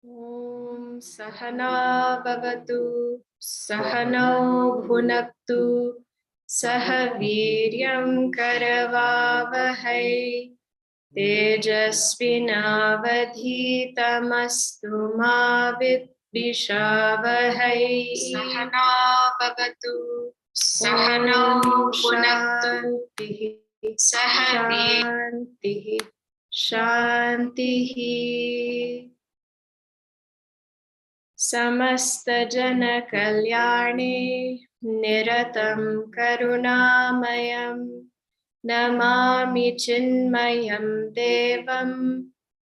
Om Sahana Bhavatu Sahanau Bhunaktu Sahaviryam Karavavahai Tejasvinavadhitamastu ma vidvishavahai Sahana Bhavatu Sahanau Bhunaktu Sahaviryam Shantihi Samasta Jana Kalyane Niratam Karunamayam Namami Chinmayam Devam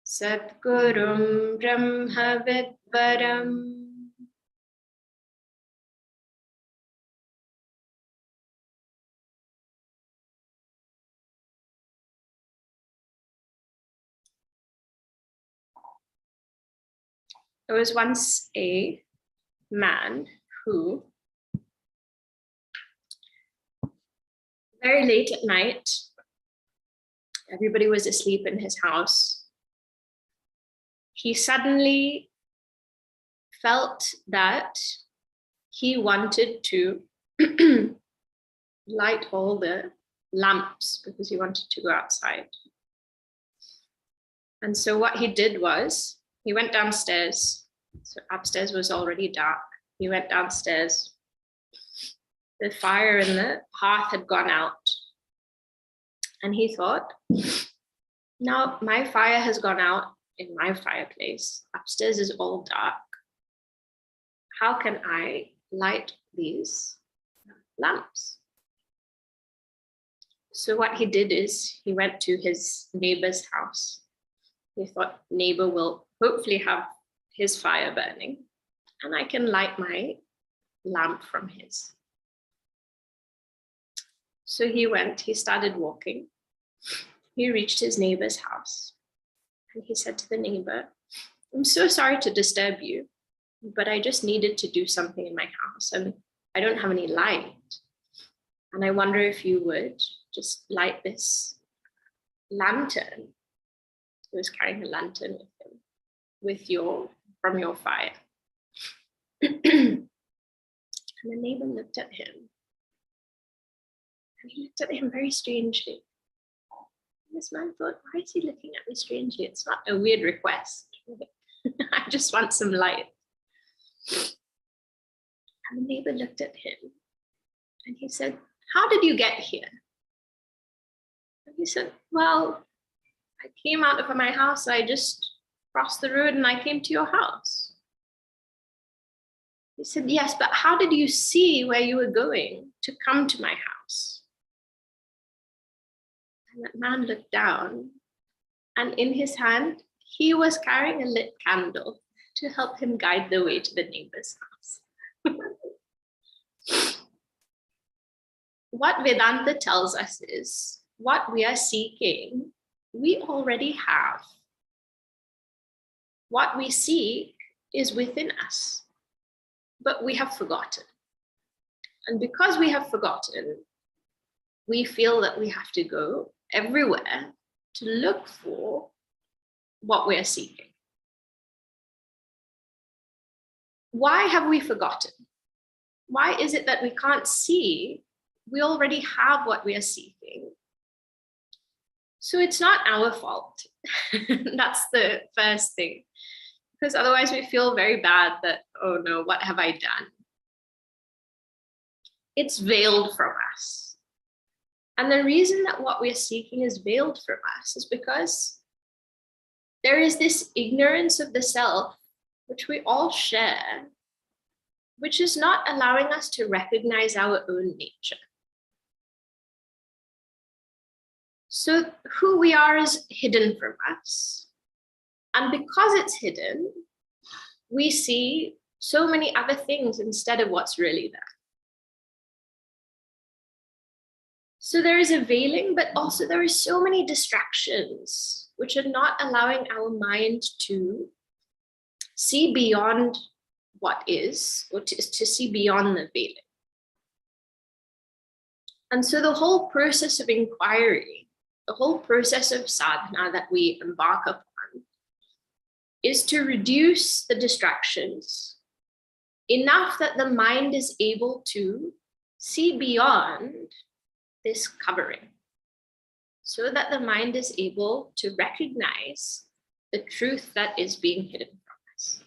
Satgurum Brahma Vidvaram. There was once a man who, very late at night, everybody was asleep in his house. He suddenly felt that he wanted to light all the lamps because he wanted to go outside. And so what he did was, he went downstairs. So upstairs was already dark. He went downstairs. The fire in the hearth had gone out. And he thought, now my fire has gone out in my fireplace. Upstairs is all dark. How can I light these lamps? So what he did is he went to his neighbor's house. He thought neighbor will hopefully have his fire burning and I can light my lamp from his. So he went, he started walking. He reached his neighbor's house and he said to the neighbor, I'm so sorry to disturb you, but I just needed to do something in my house and I don't have any light. And I wonder if you would just light this lantern. He was carrying a lantern with him, from your fire. And the neighbor looked at him. And he looked at him very strangely. And this man thought, why is he looking at me strangely? It's not a weird request. I just want some light. And the neighbor looked at him and he said, how did you get here? And he said, well, I came out of my house. I just crossed the road and I came to your house. He said, yes, but how did you see where you were going to come to my house? And that man looked down and in his hand, he was carrying a lit candle to help him guide the way to the neighbor's house. What Vedanta tells us is what we are seeking, we already have. What we seek is within us, but we have forgotten. And because we have forgotten, we feel that we have to go everywhere to look for what we are seeking. Why have we forgotten? Why is it that we can't see? We already have what we are seeking. So it's not our fault. That's the first thing. Because otherwise we feel very bad that, oh no, what have I done? It's veiled from us. And the reason that what we're seeking is veiled from us is because there is this ignorance of the self, which we all share, which is not allowing us to recognize our own nature. So who we are is hidden from us. And because it's hidden, we see so many other things instead of what's really there. So there is a veiling, but also there are so many distractions which are not allowing our mind to see beyond what is, or to see beyond the veiling. And so the whole process of inquiry, the whole process of sadhana that we embark upon is to reduce the distractions enough that the mind is able to see beyond this covering, so that the mind is able to recognize the truth that is being hidden from us.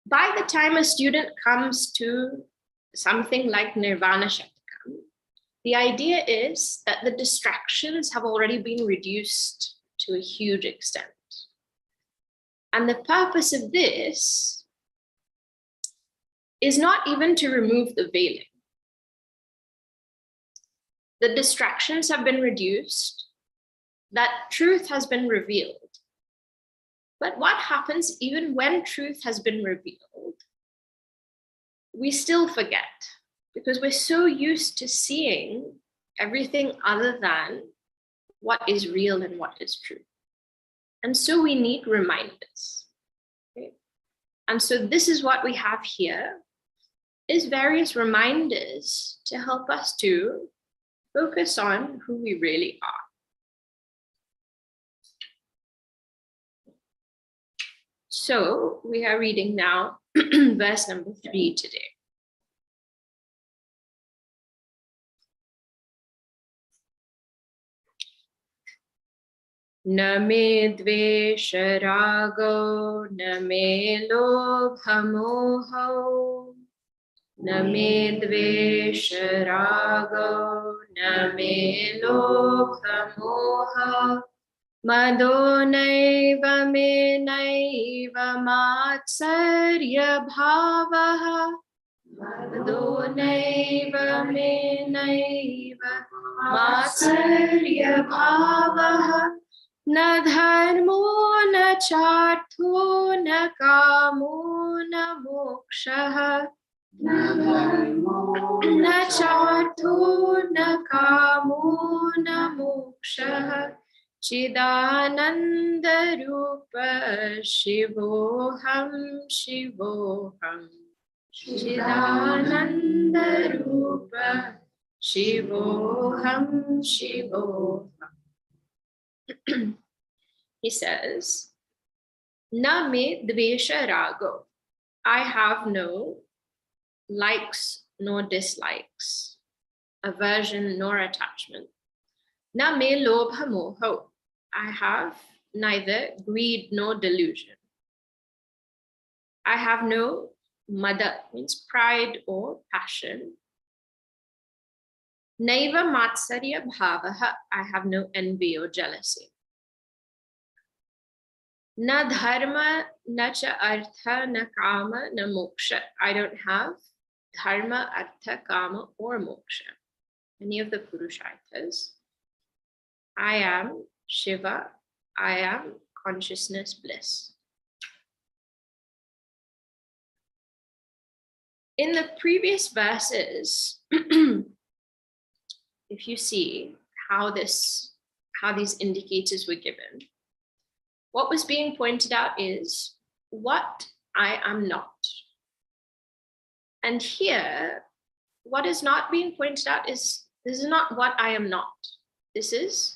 By the time a student comes to something like Nirvana Shatakam, the idea is that the distractions have already been reduced to a huge extent. And the purpose of this is not even to remove the veiling. The distractions have been reduced, that truth has been revealed. But what happens even when truth has been revealed? We still forget, because we're so used to seeing everything other than what is real and what is true. And so we need reminders. Okay? And so this is what we have here, is various reminders to help us to focus on who we really are. So we are reading now verse number 3 today. Na me dvesha rago, na me lobha moho, na me dvesha rago, na me lobha moha, mado naiva me naiva matsarya bhavaha, mado naiva me naiva matsarya bhavaha, na dharmo na chartho na kamo na mokshaha, na dharmo na chartho na kamo na mokshaha, chidananda rupa shivoham shivoham, chidananda rupa shivoham shivoham. He says, na me dvesha rago. I have no likes nor dislikes, aversion nor attachment. Na me lobha moho. I have neither greed nor delusion. I have no mada, means pride or passion. Naiva matsarya bhavaha. I have no envy or jealousy. Na dharma, na cha artha, na kama, na moksha. I don't have dharma, artha, kama, or moksha, any of the purusharthas. I am Shiva. I am consciousness bliss. In the previous verses, if you see how these indicators were given, what was being pointed out is what I am not. And here, what is not being pointed out is, this is not what I am not. This is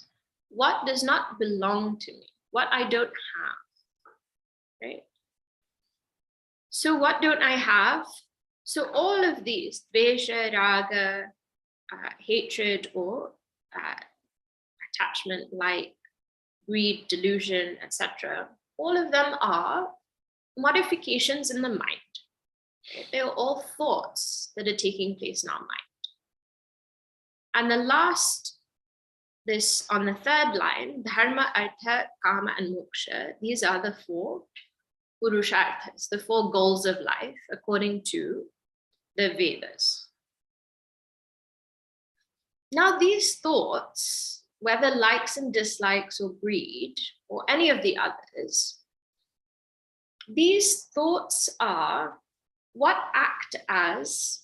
what does not belong to me, what I don't have, right? So what don't I have? So all of these, dvesha, raga, hatred or attachment, like greed, delusion, etc., all of them are modifications in the mind. They're all thoughts that are taking place in our mind. And the last, this on the third line, dharma, artha, kama, and moksha, these are the four purusharthas, the four goals of life according to the Vedas. Now these thoughts, whether likes and dislikes or greed or any of the others, these thoughts are what act as,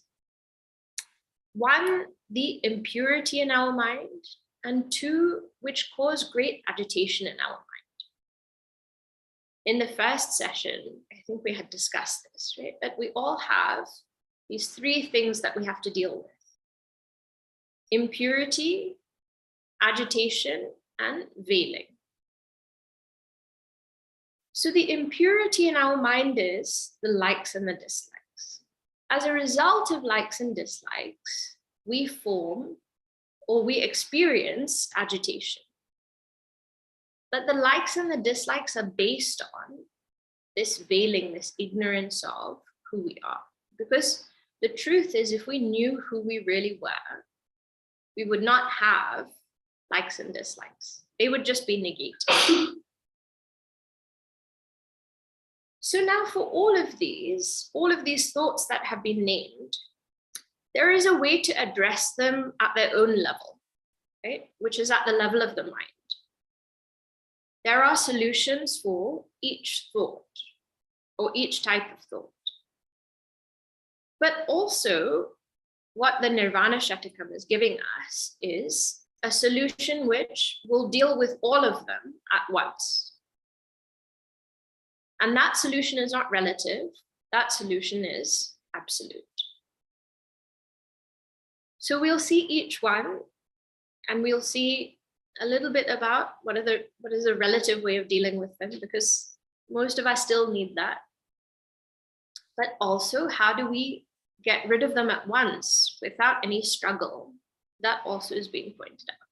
one, the impurity in our mind, and two, which cause great agitation in our mind. In the first session, I think we had discussed this, right? That we all have these three things that we have to deal with: impurity, agitation, and veiling. So the impurity in our mind is the likes and the dislikes. As a result of likes and dislikes, we form or we experience agitation. But the likes and the dislikes are based on this veiling, this ignorance of who we are. Because the truth is, if we knew who we really were, we would not have likes and dislikes. They would just be negated. So now for all of these thoughts that have been named, there is a way to address them at their own level, right? Which is at the level of the mind. There are solutions for each thought or each type of thought. But also what the Nirvana Shatakam is giving us is a solution which will deal with all of them at once. And that solution is not relative, that solution is absolute. So we'll see each one, and we'll see a little bit about what is a relative way of dealing with them, because most of us still need that. But also, how do we get rid of them at once without any struggle? That also is being pointed out.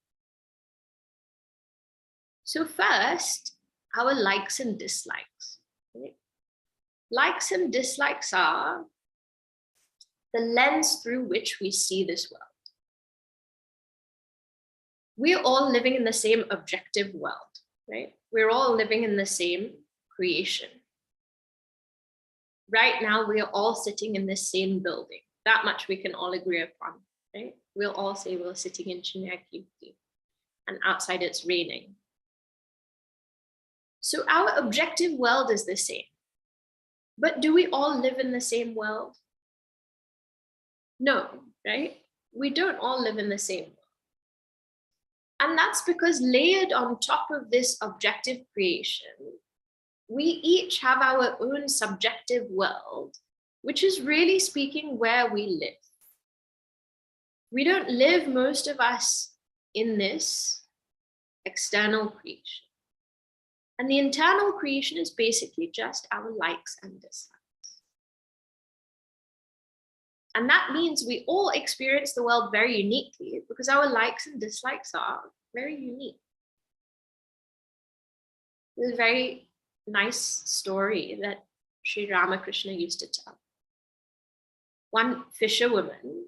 So first, our likes and dislikes. Right? Likes and dislikes are the lens through which we see this world. We're all living in the same objective world, right? We're all living in the same creation. Right now, we are all sitting in the same building. That much we can all agree upon, right? We'll all say we're sitting in Chinyakirti, and outside it's raining. So our objective world is the same. But do we all live in the same world? No, right? We don't all live in the same world. And that's because layered on top of this objective creation, we each have our own subjective world, which is really speaking where we live. We don't live, most of us, in this external creation. And the internal creation is basically just our likes and dislikes. And that means we all experience the world very uniquely because our likes and dislikes are very unique. There's a very nice story that Sri Ramakrishna used to tell. One fisherwoman,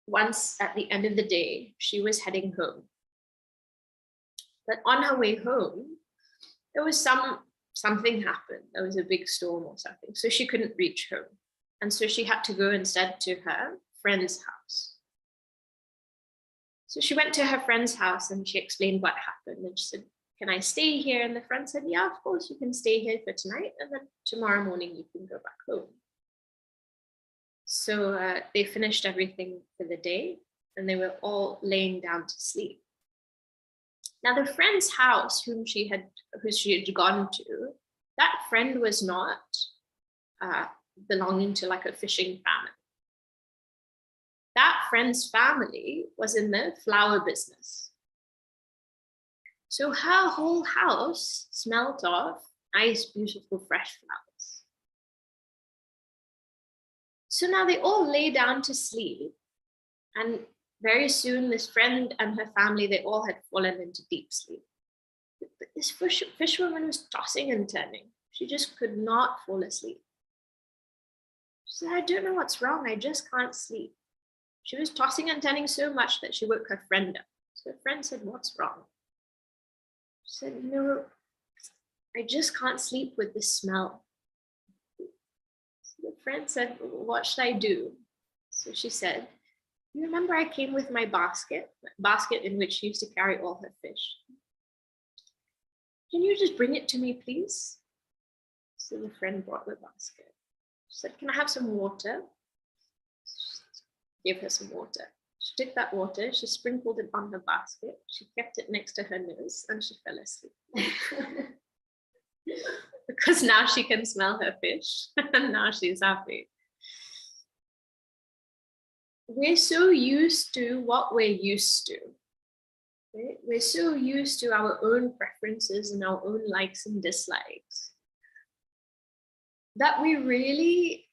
once at the end of the day, she was heading home. But on her way home, there was something happened. There was a big storm or something, so she couldn't reach home. And so she had to go instead to her friend's house. So she went to her friend's house and she explained what happened. And she said, "Can I stay here?" And the friend said, "Yeah, of course, you can stay here for tonight. And then tomorrow morning you can go back home." So they finished everything for the day and they were all laying down to sleep. Now the friend's house who she had gone to, that friend was not belonging to like a fishing family. That friend's family was in the flower business. So her whole house smelled of nice, beautiful, fresh flowers. So now they all lay down to sleep, and very soon this friend and her family, they all had fallen into deep sleep. But this fishwoman was tossing and turning. She just could not fall asleep. She said, "I don't know what's wrong. I just can't sleep." She was tossing and turning so much that she woke her friend up. So her friend said, "What's wrong?" She said, "No, I just can't sleep with this smell." So the friend said, "What should I do?" So she said, You remember I came with my basket in which she used to carry all her fish. Can you just bring it to me, please? So the friend brought the basket. She said, can I have some water? Gave her some water. She took that water, she sprinkled it on her basket, she kept it next to her nose, and she fell asleep. Because now she can smell her fish, and now she's happy. We're so used to what we're used to. Right? We're so used to our own preferences and our own likes and dislikes that we really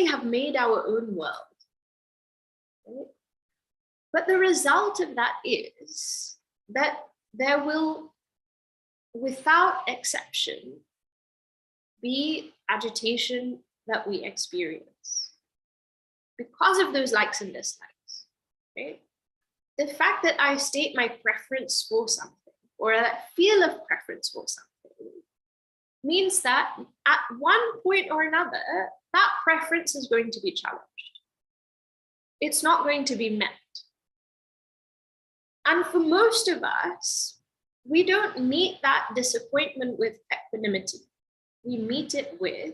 have made our own world. Right? But the result of that is that there will, without exception, be agitation that we experience because of those likes and dislikes. Right? The fact that I state my preference for something, or that feel of preference for something, means that at one point or another, that preference is going to be challenged. It's not going to be met. And for most of us, we don't meet that disappointment with equanimity. We meet it with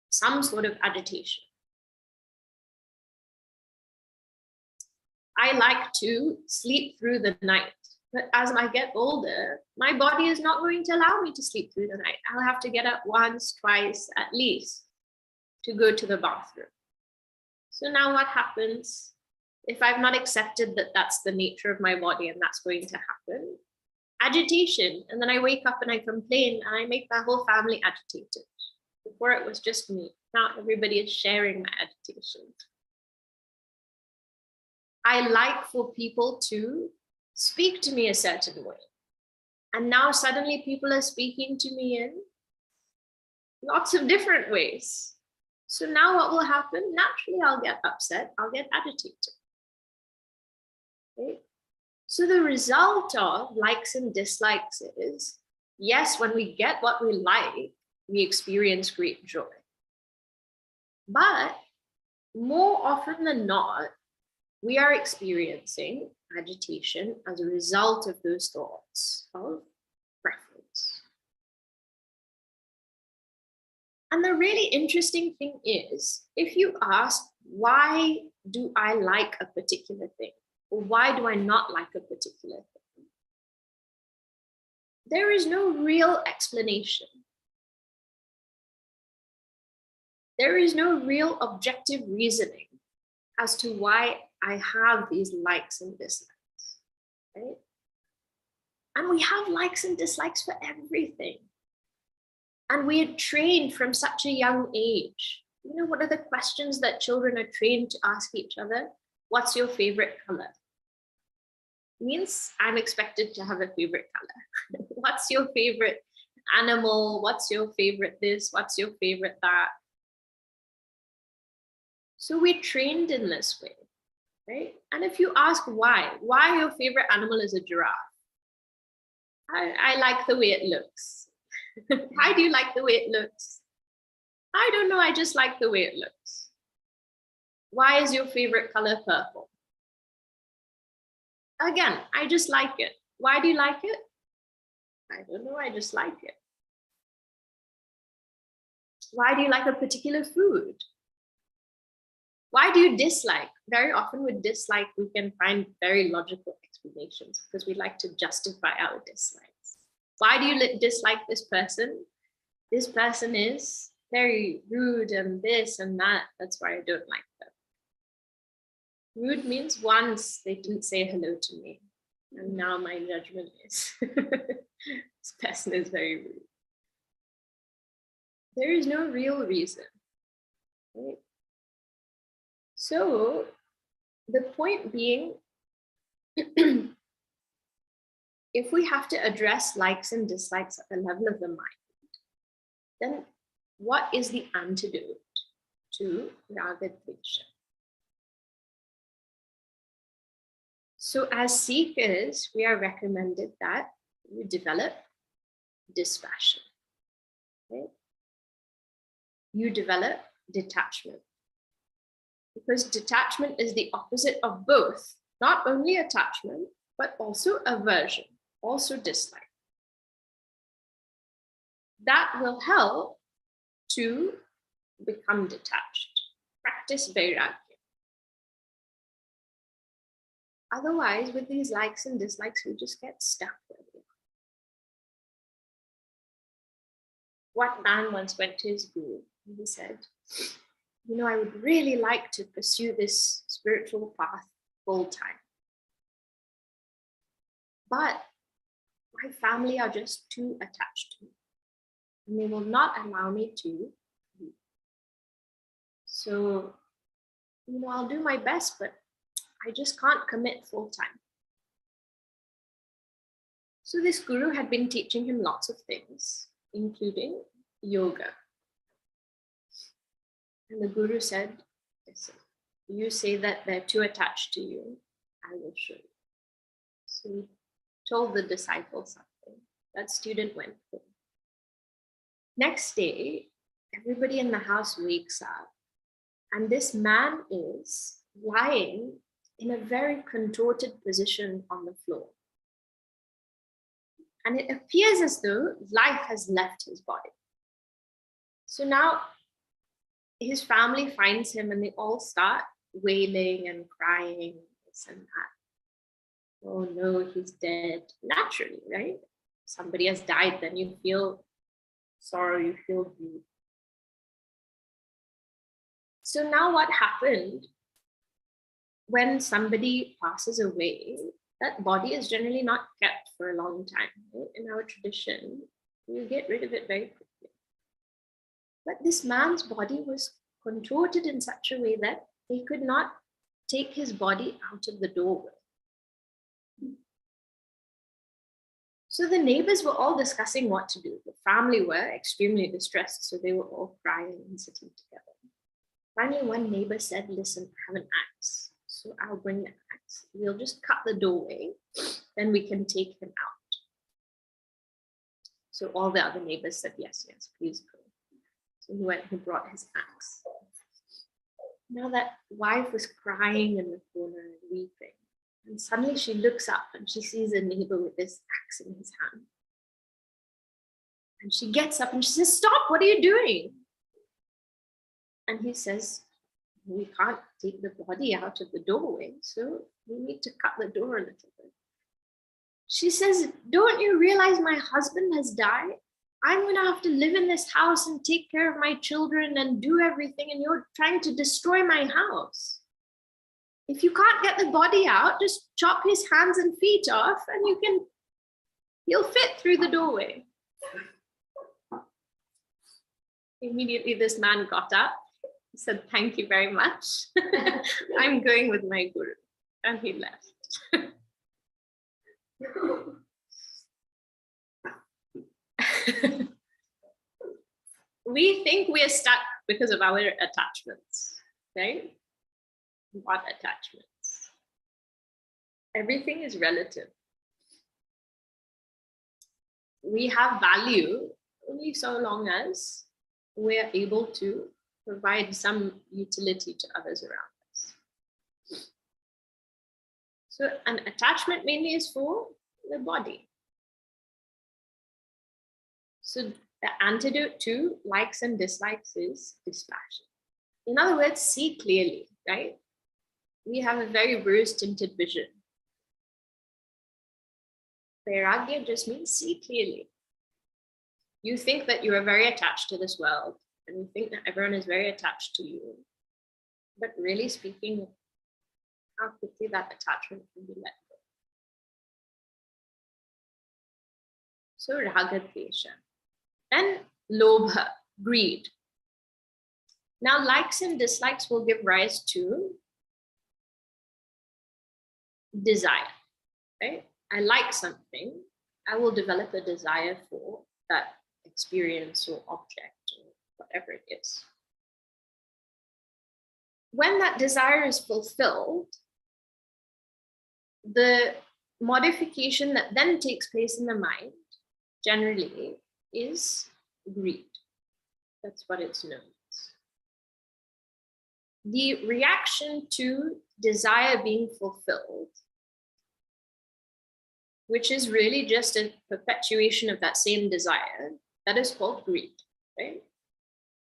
some sort of agitation. I like to sleep through the night, but as I get older, my body is not going to allow me to sleep through the night. I'll have to get up once, twice, at least, to go to the bathroom. So now what happens if I've not accepted that that's the nature of my body and that's going to happen? Agitation. And then I wake up and I complain and I make my whole family agitated. Before it was just me. Now everybody is sharing my agitation. I like for people to speak to me a certain way. And now suddenly people are speaking to me in lots of different ways. So now what will happen? Naturally, I'll get upset, I'll get agitated. Okay? So the result of likes and dislikes is, yes, when we get what we like, we experience great joy. But more often than not, we are experiencing agitation as a result of those thoughts of preference. And the really interesting thing is, if you ask, why do I like a particular thing? Or why do I not like a particular thing? There is no real explanation. There is no real objective reasoning as to why I have these likes and dislikes, right? And we have likes and dislikes for everything. And we are trained from such a young age. You know, what are the questions that children are trained to ask each other? What's your favorite color? It means I'm expected to have a favorite color. What's your favorite animal? What's your favorite this? What's your favorite that? So we're trained in this way, right? And if you ask why your favorite animal is a giraffe? I like the way it looks. Why do you like the way it looks? I don't know, I just like the way it looks. Why is your favorite color purple? Again, I just like it. Why do you like it? I don't know, I just like it. Why do you like a particular food? Why do you dislike? Very often with dislike, we can find very logical explanations because we like to justify our dislikes. Why do you dislike this person? This person is very rude and this and that. That's why I don't like them. Rude means once they didn't say hello to me. And now my judgment is this person is very rude. There is no real reason. Right? So the point being, if we have to address likes and dislikes at the level of the mind, then what is the antidote to raga dvesha? So as seekers, we are recommended that we develop dispassion. Right? You develop detachment. because detachment is the opposite of both, not only attachment, but also aversion, also dislike. That will help to become detached. Practice vairagya. Otherwise, with these likes and dislikes, we just get stuck with it. One man once went to his guru and he said, I would really like to pursue this spiritual path full time. But my family are just too attached to me and they will not allow me to leave. So, I'll do my best, but I just can't commit full time. So this guru had been teaching him lots of things, including yoga. And the guru said, listen, you say that they're too attached to you, I will show you. So he told the disciple something. That student went home. Next day, everybody in the house wakes up, and this man is lying in a very contorted position on the floor. And it appears as though life has left his body. So now his family finds him and they all start wailing and crying, this and that. Oh no, he's dead. Naturally, right? Somebody has died, then you feel sorrow, you feel grief. So now what happened? When somebody passes away, that body is generally not kept for a long time. Right? In our tradition, you get rid of it very quickly. But this man's body was contorted in such a way that they could not take his body out of the doorway. So the neighbors were all discussing what to do. The family were extremely distressed, so they were all crying and sitting together. Finally, one neighbor said, listen, I have an axe. So I'll bring the axe. We'll just cut the doorway, then we can take him out. So all the other neighbors said, yes, please go. So he went and brought his axe. Now that wife was crying in the corner and weeping. And suddenly she looks up and she sees a neighbor with this axe in his hand. And she gets up and she says, stop, what are you doing? And he says, we can't take the body out of the doorway, so we need to cut the door a little bit. She says, don't you realize my husband has died? I'm going to have to live in this house and take care of my children and do everything, and you're trying to destroy my house. If you can't get the body out, just chop his hands and feet off and he'll fit through the doorway. Immediately this man got up. He said, thank you very much. I'm going with my guru. And he left. We think we're stuck because of our attachments, right? What attachments? Everything is relative. We have value only so long as we're able to provide some utility to others around us. So an attachment mainly is for the body. So the antidote to likes and dislikes is dispassion. In other words, see clearly, right? We have a very rose-tinted vision. Vairagya just means see clearly. You think that you are very attached to this world, and you think that everyone is very attached to you. But really speaking, how quickly that attachment can be let go. So raga dvesha. Then lobha, greed. Now likes and dislikes will give rise to desire, right? I like something, I will develop a desire for that experience or object or whatever it is. When that desire is fulfilled, the modification that then takes place in the mind generally is greed. That's what it's known as. the reaction to desire being fulfilled, which is really just a perpetuation of that same desire, that is called greed, right?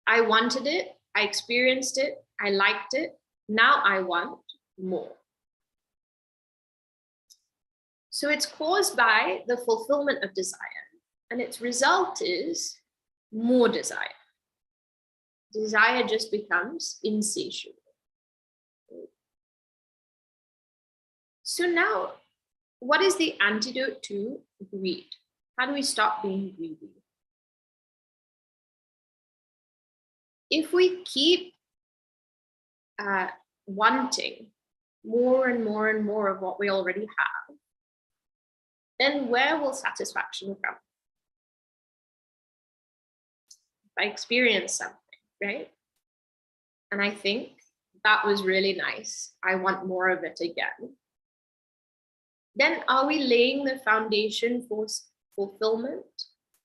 I wanted it, I experienced it, I liked it, now I want more. So it's caused by the fulfillment of desire, and its result is more desire. Desire just becomes insatiable. So now, what is the antidote to greed? How do we stop being greedy? If we keep wanting more and more and more of what we already have, then where will satisfaction come? If I experience something, right? And I think that was really nice, I want more of it again. Then are we laying the foundation for fulfillment,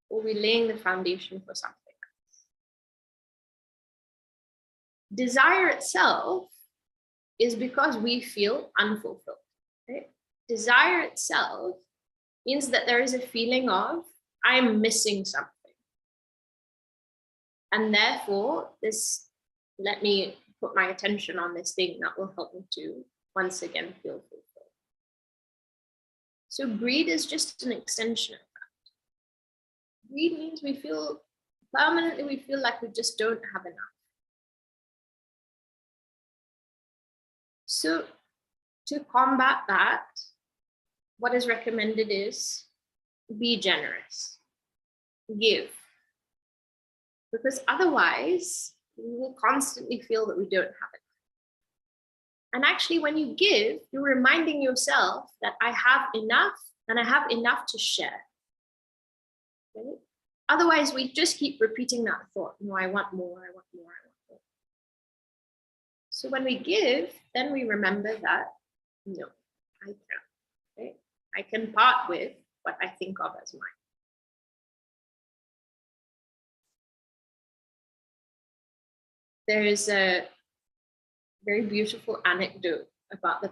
or are we laying the foundation for something else? Desire itself is because we feel unfulfilled, right? Desire itself means that there is a feeling of, I'm missing something. And therefore, let me put my attention on this thing that will help me to once again feel fulfilled. So greed is just an extension of that. Greed means we feel like we just don't have enough. So to combat that, what is recommended is be generous, give. Because otherwise, we will constantly feel that we don't have it. And actually, when you give, you're reminding yourself that I have enough and I have enough to share. Okay? Otherwise, we just keep repeating that thought. No, I want more, I want more, I want more. So when we give, then we remember that, no, I can't. Okay? I can part with what I think of as mine. There is a very beautiful anecdote about the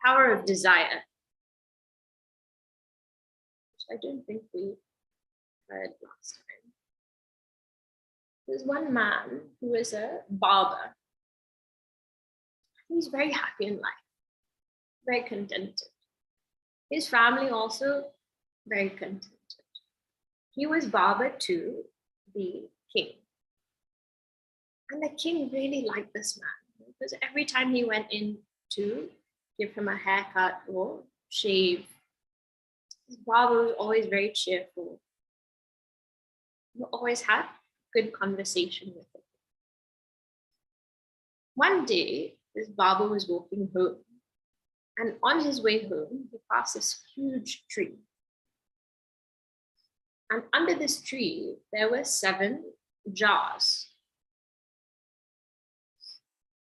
power of desire, which I don't think we heard last time. There's one man who is a barber. He's very happy in life, very contented. His family also very contented. He was barber to the king. And the king really liked this man because every time he went in to give him a haircut or shave, his barber was always very cheerful. He always had good conversation with him. One day, this barber was walking home, and on his way home, he passed this huge tree. And under this tree, there were 7 jars.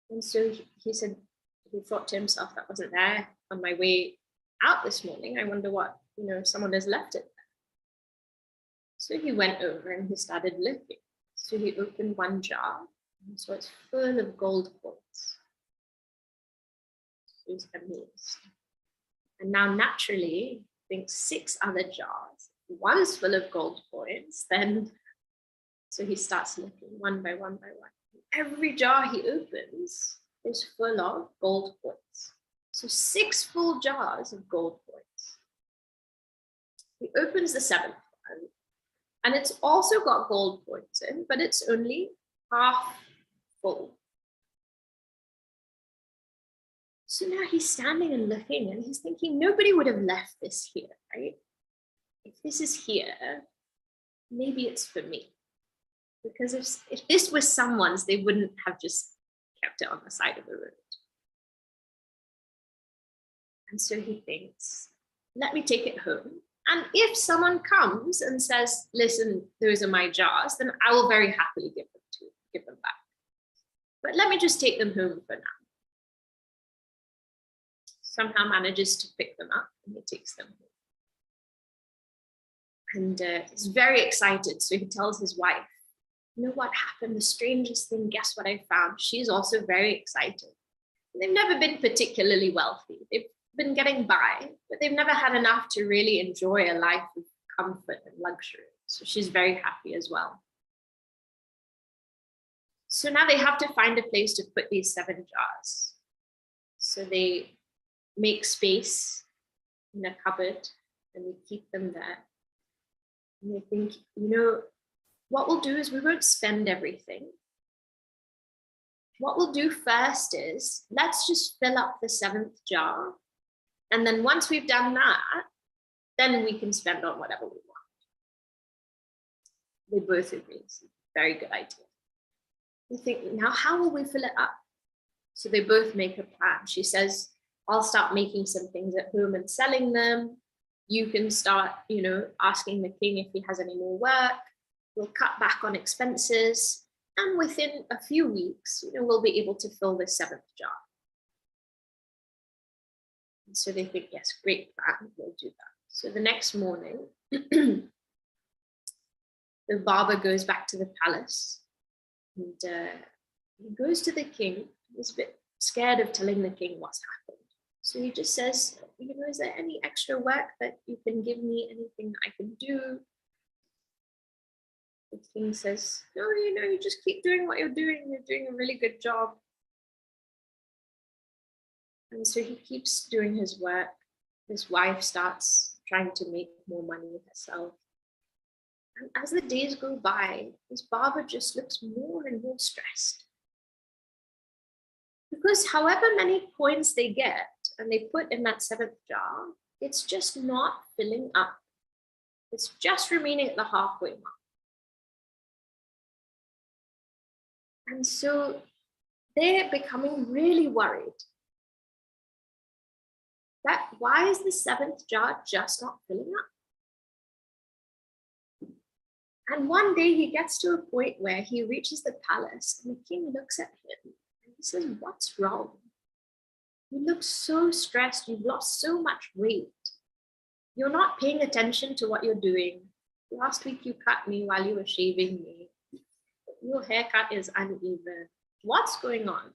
And so he said, he thought to himself, that wasn't there on my way out this morning. I wonder what, someone has left it there. So he went over and he started looking. So he opened one jar, and so it's full of gold coins. He was amazed. And now naturally, he thinks 6 other jars. One's full of gold coins, so he starts looking one by one by one. Every jar he opens is full of gold coins. So 6 full jars of gold coins. He opens the 7th one, and it's also got gold coins in, but it's only half full. So now he's standing and looking, and he's thinking, nobody would have left this here, right? If this is here, maybe it's for me. Because if this was someone's, they wouldn't have just kept it on the side of the road. And so he thinks, let me take it home. And if someone comes and says, listen, those are my jars, then I will very happily give them back. But let me just take them home for now. Somehow manages to pick them up, and he takes them home. And he's very excited. So he tells his wife, you know what happened? The strangest thing, guess what I found? She's also very excited. They've never been particularly wealthy. They've been getting by, but they've never had enough to really enjoy a life of comfort and luxury. So she's very happy as well. So now they have to find a place to put these 7 jars. So they make space in a cupboard and we keep them there. And they think, you know, what we'll do is we won't spend everything. What we'll do first is let's just fill up the 7th jar. And then once we've done that, then we can spend on whatever we want. They both agree. It's a very good idea. We think, now how will we fill it up? So they both make a plan. She says, I'll start making some things at home and selling them. You can start, you know, asking the king if he has any more work. We'll cut back on expenses. And within a few weeks, you know, we'll be able to fill the 7th jar. And so they think, yes, great plan, we'll do that. So the next morning, the barber goes back to the palace and he goes to the king. He's a bit scared of telling the king what's happened. So he just says, you know, is there any extra work that you can give me, anything that I can do? The king says, no, you know, you just keep doing what you're doing. You're doing a really good job. And so he keeps doing his work. His wife starts trying to make more money herself. And as the days go by, his barber just looks more and more stressed. Because however many coins they get and they put in that 7th jar, it's just not filling up. It's just remaining at the halfway mark. And so they're becoming really worried. That why is the 7th jar just not filling up? And one day he gets to a point where he reaches the palace and the king looks at him and he says, what's wrong? You look so stressed. You've lost so much weight. You're not paying attention to what you're doing. Last week you cut me while you were shaving me. Your haircut is uneven. What's going on?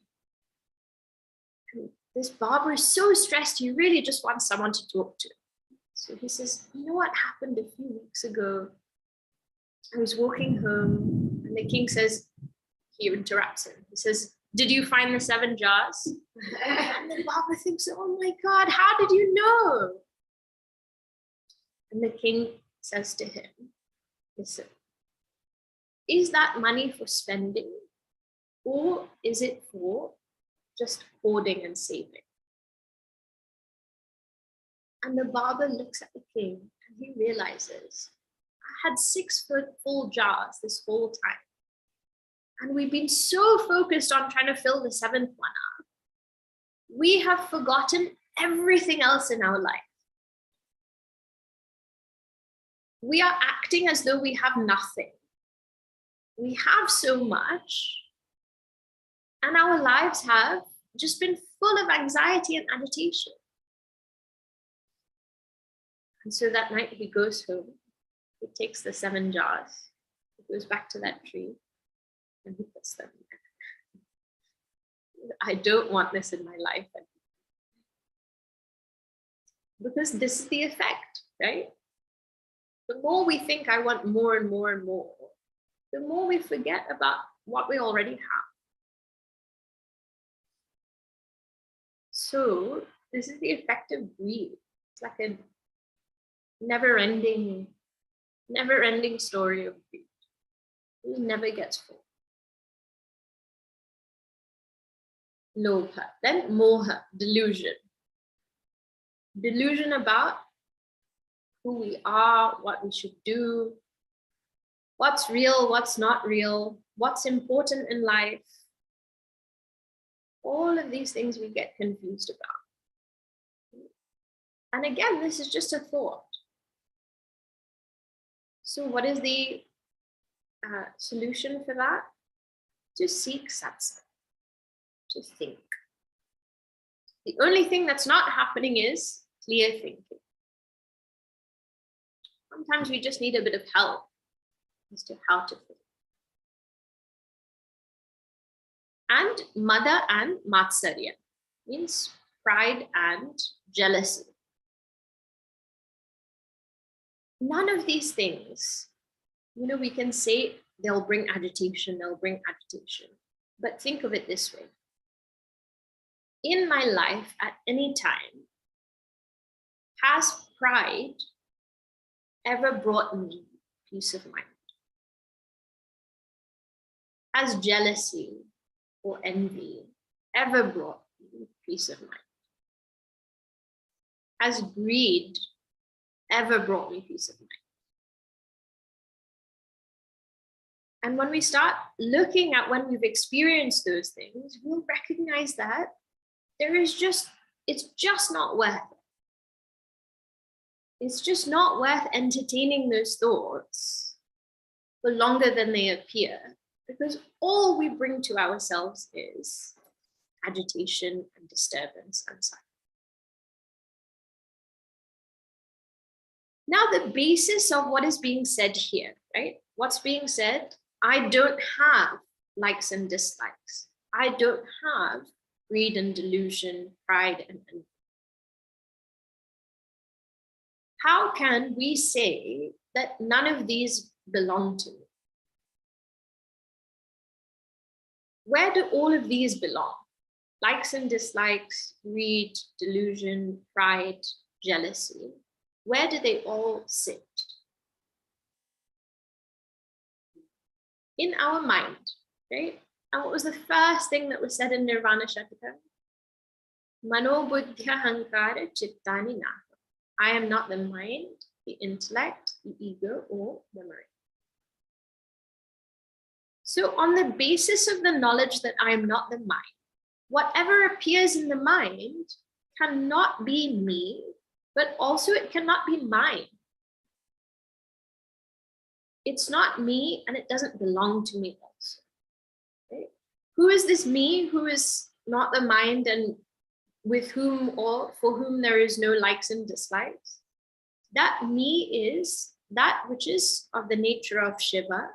And this barber is so stressed, he really just wants someone to talk to. So he says, you know what happened a few weeks ago? I was walking home and the king says, he interrupts him. He says, did you find the 7 jars? And the barber thinks, oh my God, how did you know? And the king says to him, listen, is that money for spending or is it for just hoarding and saving? And the barber looks at the king and he realizes, I had 6 full jars this whole time. And we've been so focused on trying to fill the 7th one up. We have forgotten everything else in our life. We are acting as though we have nothing. We have so much, and our lives have just been full of anxiety and agitation. And so that night he goes home, he takes the 7 jars, he goes back to that tree, and he puts them there. I don't want this in my life. Because this is the effect, right? The more we think I want more and more and more, the more we forget about what we already have. So this is the effect of greed. It's like a never-ending story of greed. It never gets full. Lobha, then moha, delusion. Delusion about who we are, what we should do, what's real, what's not real, what's important in life. All of these things we get confused about. And again, this is just a thought. So what is the solution for that? To seek satsang, to think. The only thing that's not happening is clear thinking. Sometimes we just need a bit of help as to how to think. And mother and matsarya means pride and jealousy. None of these things, we can say they'll bring agitation, But think of it this way. In my life at any time, has pride ever brought me peace of mind? Has jealousy or envy ever brought me peace of mind? Has greed ever brought me peace of mind? And when we start looking at when we've experienced those things, we'll recognize that it's just not worth it. It's just not worth entertaining those thoughts for longer than they appear, because all we bring to ourselves is agitation and disturbance and such. Now, the basis of what is being said here, right? What's being said? I don't have likes and dislikes. I don't have greed and delusion, pride and envy. How can we say that none of these belong to me? Where do all of these belong? Likes and dislikes, greed, delusion, pride, jealousy. Where do they all sit? In our mind, right? And what was the first thing that was said in Nirvana Shatakam? Mano buddhya hankara chittani naha. I am not the mind, the intellect, the ego, or memory. So on the basis of the knowledge that I am not the mind, whatever appears in the mind cannot be me, but also it cannot be mine. It's not me and it doesn't belong to me also. Right? Who is this me who is not the mind and with whom or for whom there is no likes and dislikes? That me is that which is of the nature of Shiva,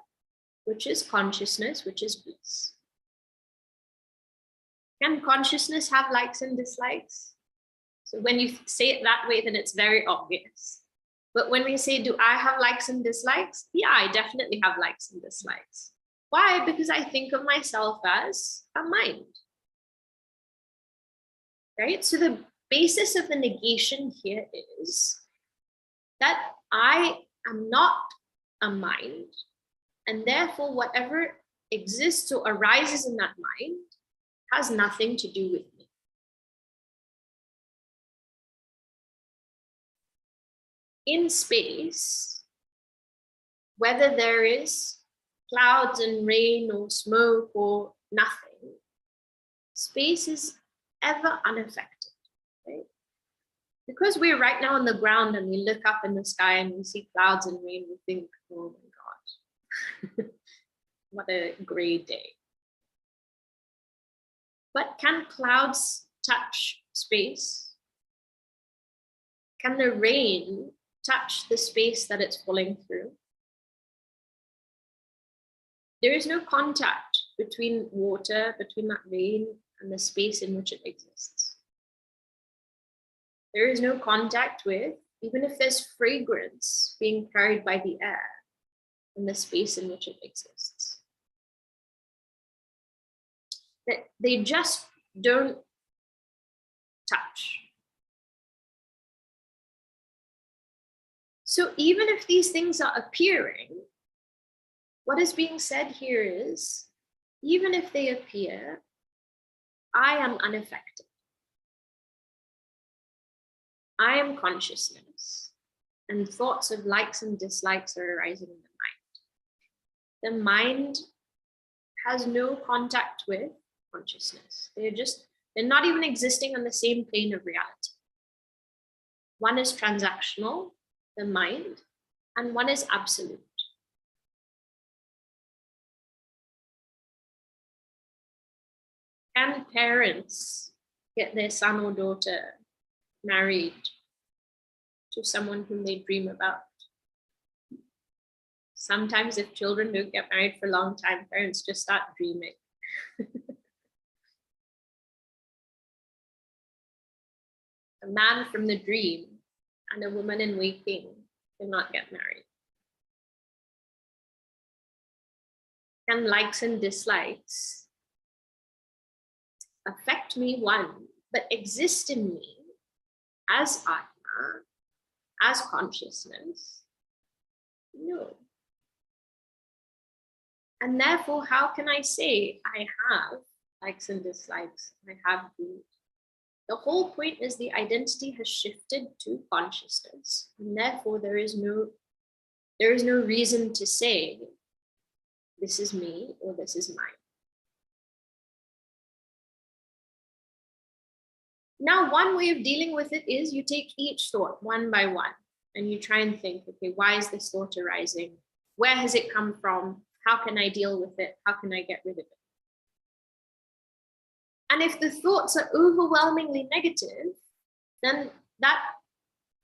which is consciousness, which is bliss. Can consciousness have likes and dislikes? So when you say it that way, then it's very obvious. But when we say, do I have likes and dislikes? Yeah, I definitely have likes and dislikes. Why? Because I think of myself as a mind. Right? So the basis of the negation here is that I am not a mind, and therefore whatever exists or arises in that mind has nothing to do with me. In space, whether there is clouds and rain or smoke or nothing, space is ever unaffected, right? Because we're right now on the ground and we look up in the sky and we see clouds and rain, we think, oh my God, what a great day. But can clouds touch space? Can the rain touch the space that it's falling through? There is no contact between water, between that rain and the space in which it exists. There is no contact with, even if there's fragrance being carried by the air, in the space in which it exists. That they just don't touch. So even if these things are appearing, what is being said here is, even if they appear, I am unaffected. I am consciousness, and thoughts of likes and dislikes are arising in the mind. The mind has no contact with consciousness. They're not even existing on the same plane of reality. One is transactional, the mind, and one is absolute. Can parents get their son or daughter married to someone whom they dream about? Sometimes if children don't get married for a long time, parents just start dreaming. a man from the dream and a woman in waking cannot get married. Can likes and dislikes affect me? One, but exist in me as Atma, as consciousness? No. And therefore, how can I say I have likes and dislikes? I have these. The whole point is the identity has shifted to consciousness, and therefore there is no reason to say this is me or this is mine. Now, one way of dealing with it is you take each thought one by one and you try and think, okay, why is this thought arising? Where has it come from? How can I deal with it? How can I get rid of it? And if the thoughts are overwhelmingly negative, then that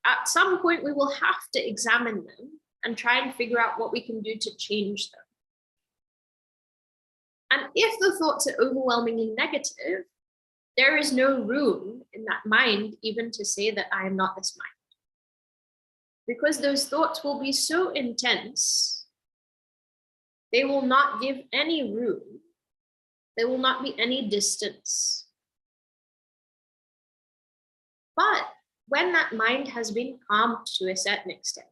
at some point we will have to examine them and try and figure out what we can do to change them. And if the thoughts are overwhelmingly negative, there is no room in that mind even to say that I am not this mind. Because those thoughts will be so intense, they will not give any room. There will not be any distance. But when that mind has been calmed to a certain extent,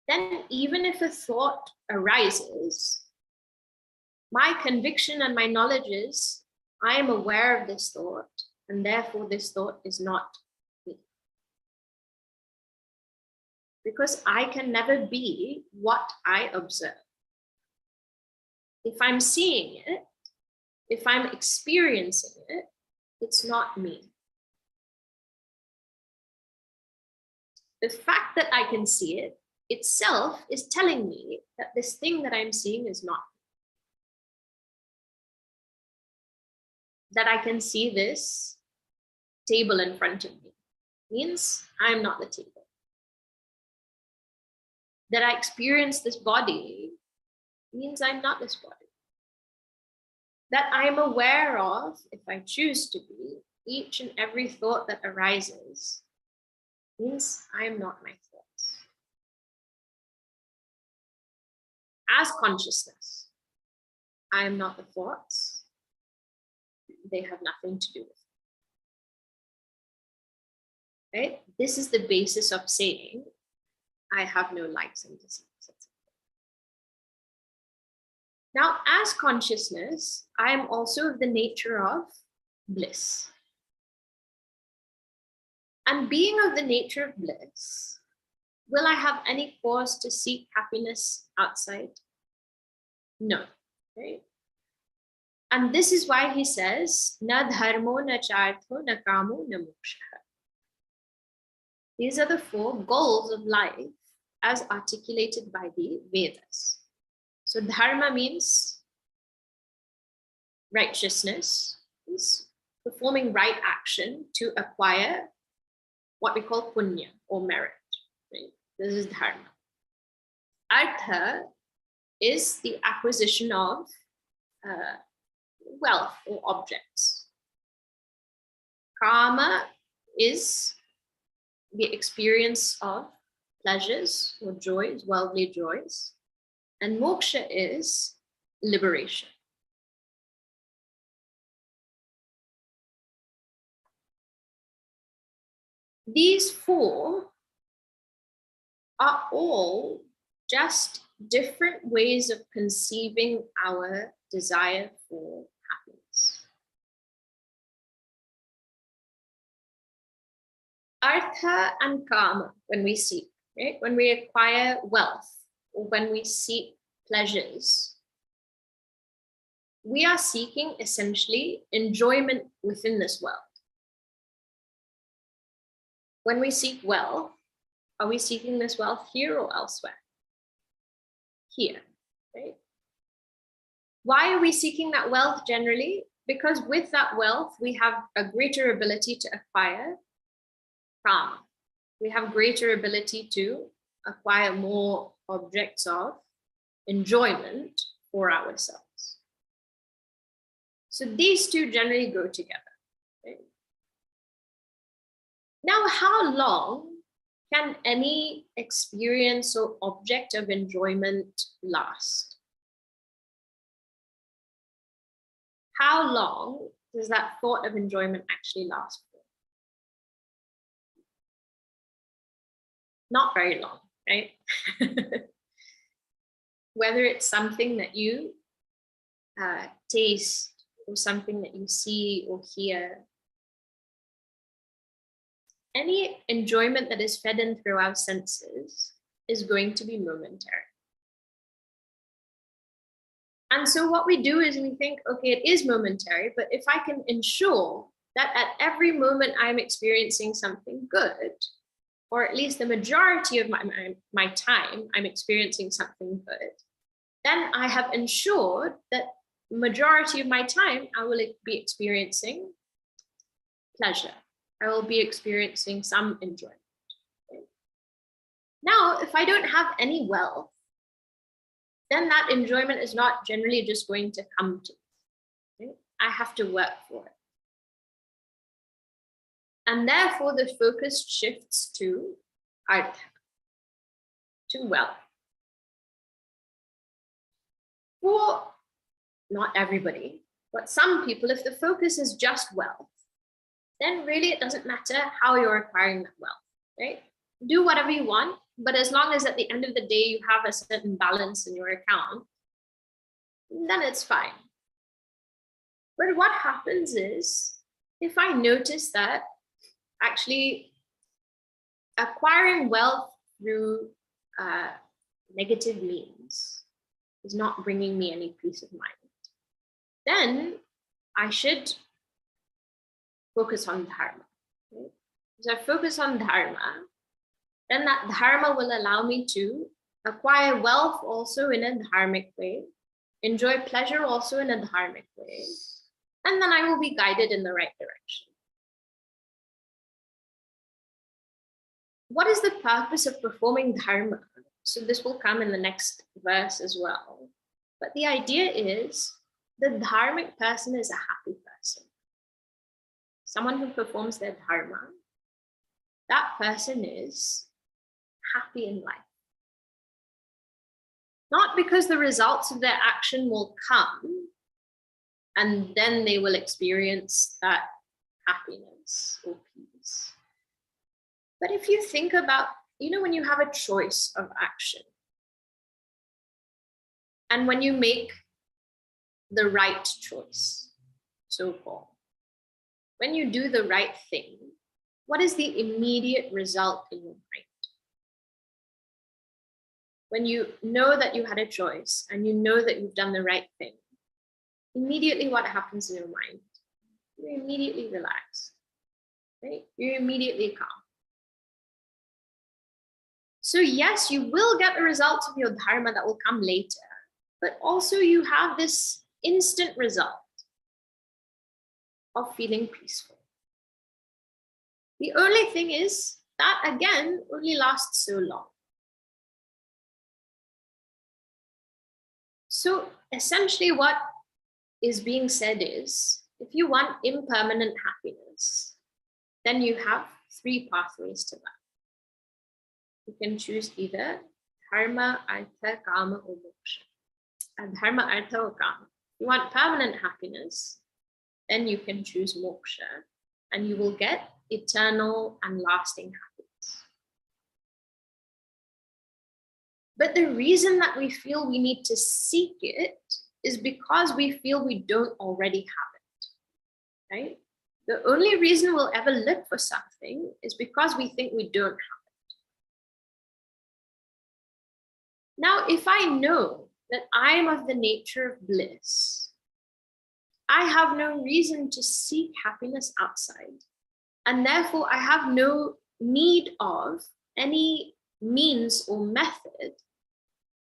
then even if a thought arises, my conviction and my knowledge is I am aware of this thought, and therefore this thought is not me. Because I can never be what I observe. If I'm seeing it, if I'm experiencing it, it's not me. The fact that I can see it itself is telling me that this thing that I'm seeing is not me. That I can see this table in front of me means I'm not the table. That I experience this body means I'm not this body. That I'm aware of, if I choose to be, each and every thought that arises means I'm not my thoughts. As consciousness, I am not the thoughts. They have nothing to do with it. Right? This is the basis of saying I have no likes and dislikes. Now, as consciousness, I am also of the nature of bliss. And being of the nature of bliss, will I have any cause to seek happiness outside? No, right? And this is why he says, na dharmo, na chartho, na kamo, na moksha. These are the four goals of life as articulated by the Vedas. So dharma means righteousness, is performing right action to acquire what we call punya or merit. Right? This is dharma. Artha is the acquisition of wealth or objects. Kama is the experience of pleasures or joys, worldly joys. And moksha is liberation. These four are all just different ways of conceiving our desire for happiness. Artha and kama, when we seek, right? When we acquire wealth, or when we seek pleasures, we are seeking essentially enjoyment within this world. When we seek wealth, are we seeking this wealth here or elsewhere? Here, right? Why are we seeking that wealth generally? Because with that wealth, we have a greater ability to acquire kama. We have greater ability to acquire more objects of enjoyment for ourselves. So these two generally go together. Right? Now, how long can any experience or object of enjoyment last? How long does that thought of enjoyment actually last for? Not very long, right? Whether it's something that you taste or something that you see or hear, any enjoyment that is fed in through our senses is going to be momentary. And so what we do is we think, okay, it is momentary, but if I can ensure that at every moment I'm experiencing something good, or at least the majority of my time I'm experiencing something good, then I have ensured that majority of my time I will be experiencing pleasure. I will be experiencing some enjoyment. Okay? Now, if I don't have any wealth, then that enjoyment is not generally just going to come to me. Okay? I have to work for it. And therefore, the focus shifts to artha, to wealth. For not everybody, but some people, if the focus is just wealth, then really it doesn't matter how you're acquiring that wealth, right? Do whatever you want, but as long as at the end of the day you have a certain balance in your account, then it's fine. But what happens is, if I notice that actually acquiring wealth through negative means is not bringing me any peace of mind, then I should focus on dharma. Right? So I focus on dharma, then that dharma will allow me to acquire wealth also in a dharmic way, enjoy pleasure also in a dharmic way, and then I will be guided in the right direction. What is the purpose of performing dharma? So this will come in the next verse as well. But the idea is the dharmic person is a happy person. Someone who performs their dharma, that person is happy in life. Not because the results of their action will come and then they will experience that happiness or peace. But if you think about, when you have a choice of action, and when you make the right choice, so-called, when you do the right thing, what is the immediate result in your mind? When you know that you had a choice and you know that you've done the right thing, immediately what happens in your mind? You immediately relax, right? You're immediately calm. So yes, you will get the results of your dharma that will come later, but also you have this instant result of feeling peaceful. The only thing is that, again, only lasts so long. So essentially what is being said is, if you want impermanent happiness, then you have three pathways to that. You can choose either dharma, artha, kama, or moksha. Dharma, artha, or kama. If you want permanent happiness, then you can choose moksha, and you will get eternal and lasting happiness. But the reason that we feel we need to seek it is because we feel we don't already have it, right? The only reason we'll ever look for something is because we think we don't have it. Now, if I know that I am of the nature of bliss, I have no reason to seek happiness outside. And therefore, I have no need of any means or method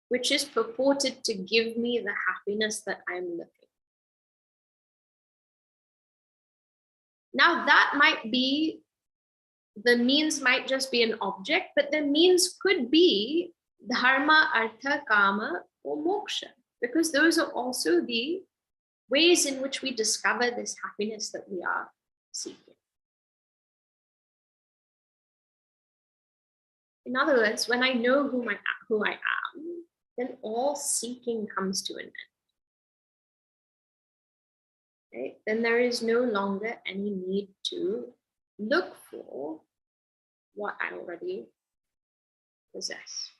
which is purported to give me the happiness that I'm looking. Now, that might be, the means might just be an object, but the means could be dharma, artha, kama, or moksha, because those are also the ways in which we discover this happiness that we are seeking. In other words, when I know who I am, then all seeking comes to an end. Right? Then there is no longer any need to look for what I already possess.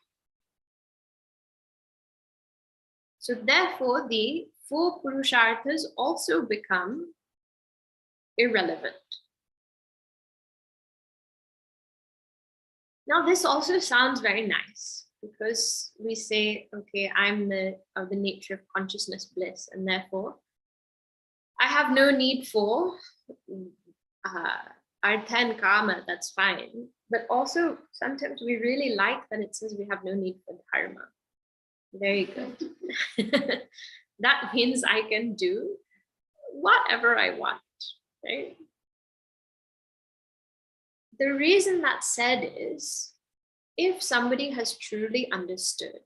So therefore, the four purusharthas also become irrelevant. Now, this also sounds very nice because we say, okay, I'm of the nature of consciousness bliss, and therefore I have no need for artha and kama, that's fine. But also, sometimes we really like that it says we have no need for dharma. Very good. That means I can do whatever I want, right? The reason that's said is, if somebody has truly understood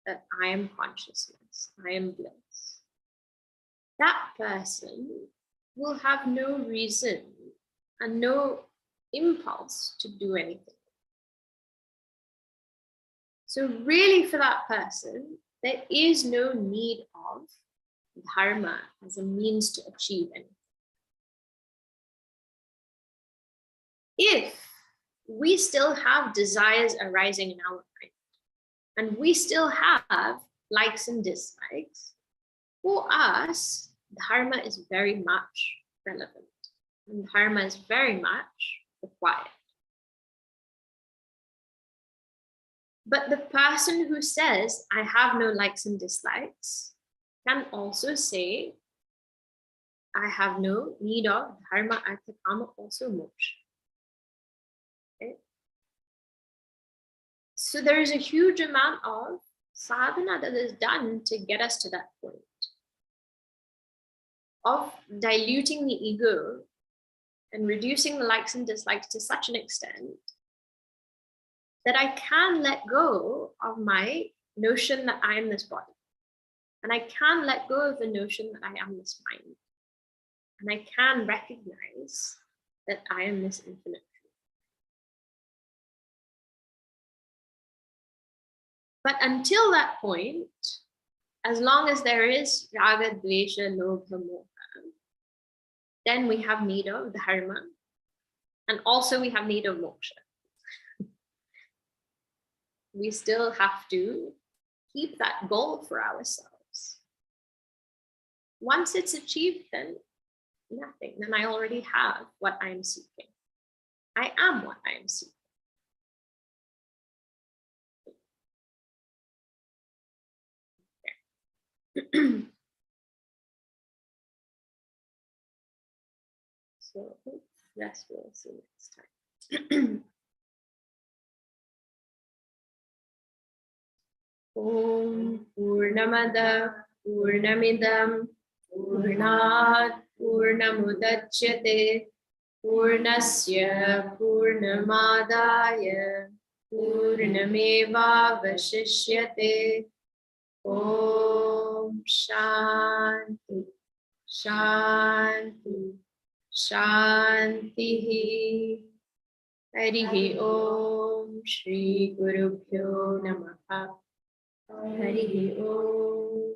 that I am consciousness, I am bliss, that person will have no reason and no impulse to do anything. So really for that person, there is no need of dharma as a means to achieve anything. If we still have desires arising in our mind, and we still have likes and dislikes, for us, dharma is very much relevant, and dharma is very much required. But the person who says, I have no likes and dislikes, can also say, I have no need of dharma, artha, kama, also moksha. Okay? So there is a huge amount of sadhana that is done to get us to that point of diluting the ego and reducing the likes and dislikes to such an extent that I can let go of my notion that I am this body. And I can let go of the notion that I am this mind. And I can recognize that I am this infinite truth. But until that point, as long as there is raga, dvesha, lobha, moha, then we have need of dharma. And also we have need of moksha. We still have to keep that goal for ourselves. Once it's achieved, then nothing. Then I already have what I'm seeking. I am what I am seeking. So that's what we'll see next time. Om Purnamada Purnamidam Purnat Purnamudachyate Purnasya Purnamadaya Purnameva Vashishyate. Om Shanti Shanti Shanti. Harihi Om Shri Gurubhyo Namaha. Harihi Om.